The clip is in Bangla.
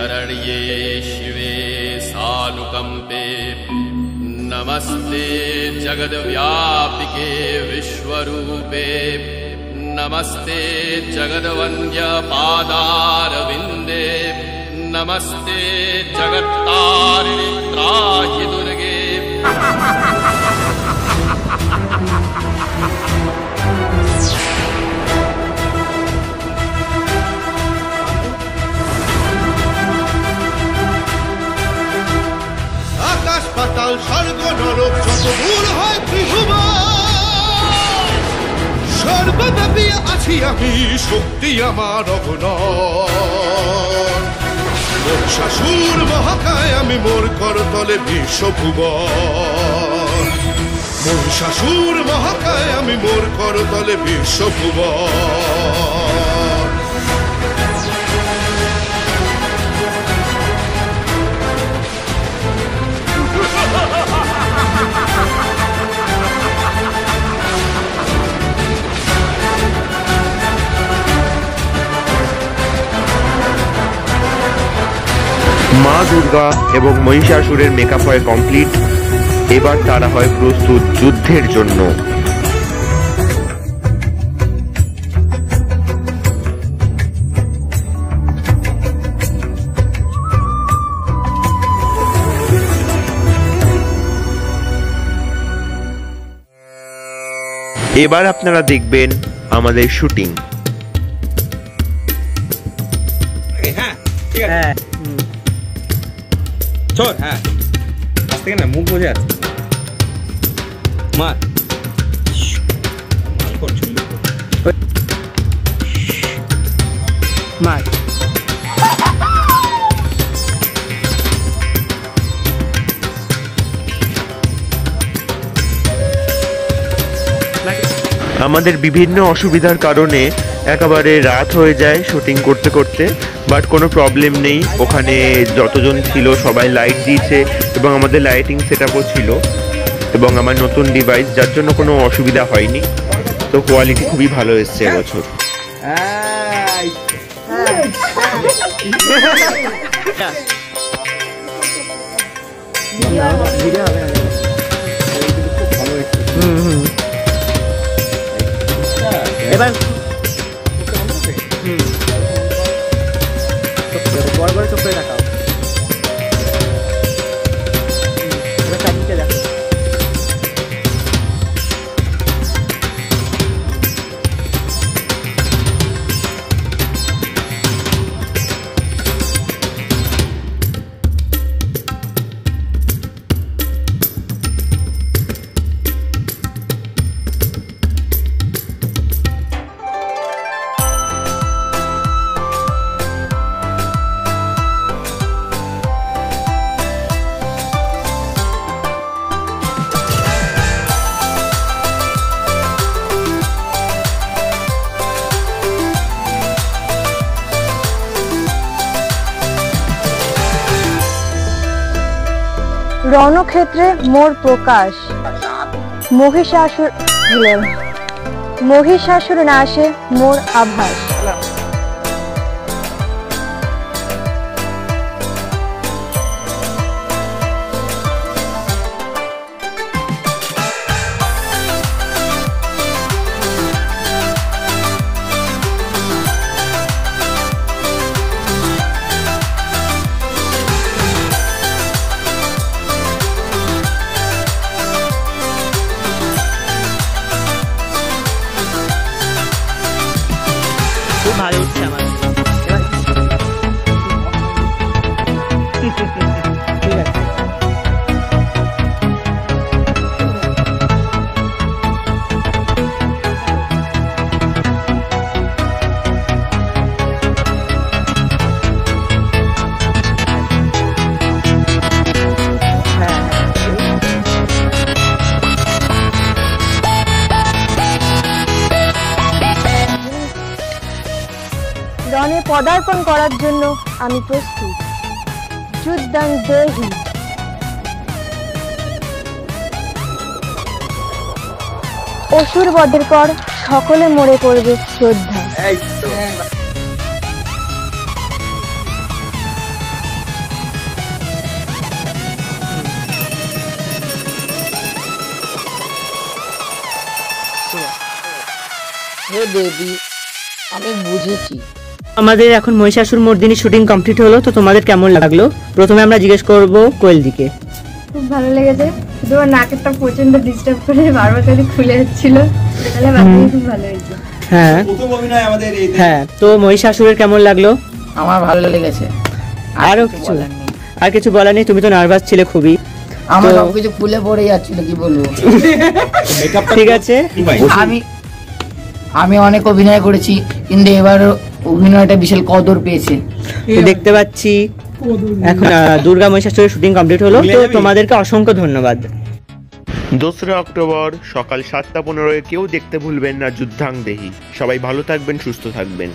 शरण्ये शिवे सानुकंपे नमस्ते जगद्व्यापिके विश्वरूपे नमस्ते जगद्वन्द्य पादारविन्दे नमस्ते जगत्तारिणि त्राहि दुर्गे। আকাশ পাতাল স্বর্গ নরক যত দূর হয় ত্রিভুবন সর্বব্যাপী আছি আমি, শক্তি আমার অগণন। মহিষাসুর মহাকায় আমি, মোর করতলে বিশ্বভুবন। মহিষাসুর মহাকায় আমি, মোর করতলে বিশ্বভুবন। মা দুর্গা এবং মহিষাসুরের মেকআপ হয় কমপ্লিট। এবার তারা হয় প্রস্তুত যুদ্ধের জন্য। এবার আপনারা দেখবেন আমাদের শুটিং। হ্যাঁ ঠিক আছে, চল। হ্যাঁ আজ থেকে না মুখ বোঝা আছে। মার মার আমাদের বিভিন্ন অসুবিধার কারণে একেবারে রাত হয়ে যায় শুটিং করতে করতে, বাট কোনো প্রবলেম নেই। ওখানে যতজন ছিল সবাই লাইট দিয়েছে এবং আমাদের লাইটিং সেটআপও ছিল এবং আমার নতুন ডিভাইস, যার জন্য কোনো অসুবিধা হয়নি। তো কোয়ালিটি খুবই ভালো এসছে এবছর। এবার বড় বড় চোখ করে দেখাও। এবার চারদিকে দেখো। রণক্ষেত্রে মোর প্রকাশ, মহিষাসুর নাশে মোর আভাস। ভালো উঠছে আমার। ঠিক আছে। রণে পদার্পণ করার জন্য আমি প্রস্তুত। যুদ্ধং দেহি। অসুর বধের পর সকলে মরে পড়বে শ্রদ্ধা। হে বেবি, আমি বুঝেছি। আমাদের এখন মহিষাসুর মর্দিনী শুটিং কমপ্লিট হলো, তো তোমাদের কেমন লাগলো? প্রথমে আমরা জিজ্ঞেস করব কোয়েল দিকে। খুব ভালো লেগেছে, শুধু আমার নাকেরটা প্রচন্ড ডিস্টার্ব করে বারবার খালি খুলে যাচ্ছিল, তাহলে বাকি খুব ভালো হয়েছে। হ্যাঁ প্রথম অভিনয় আমাদের এই হ্যাঁ, তো মহিষাসুরের কেমন লাগলো? আমার ভালো লেগেছে। আরো কিছু আর কিছু বলার নেই? তুমি তো নার্ভাস ছিলে খুবই। আমার তো- সবকিছু ফুলে পড়ে যাচ্ছিল, কি বলবো। ঠিক আছে, আমি অনেক অভিনয় করেছি, কিন্তু এবার অভিনয়টা বিশাল কদর পেয়েছে। তো দেখতে পাচ্ছি এখন দুর্গা মহিষাসুরের শুটিং কমপ্লিট হলো, তো তোমাদেরকে অসংখ্য ধন্যবাদ। 2রা অক্টোবর সকাল 7:15 কেউ দেখতে ভুলবেন না যুদ্ধাং দেহি। সবাই ভালো থাকবেন, সুস্থ থাকবেন।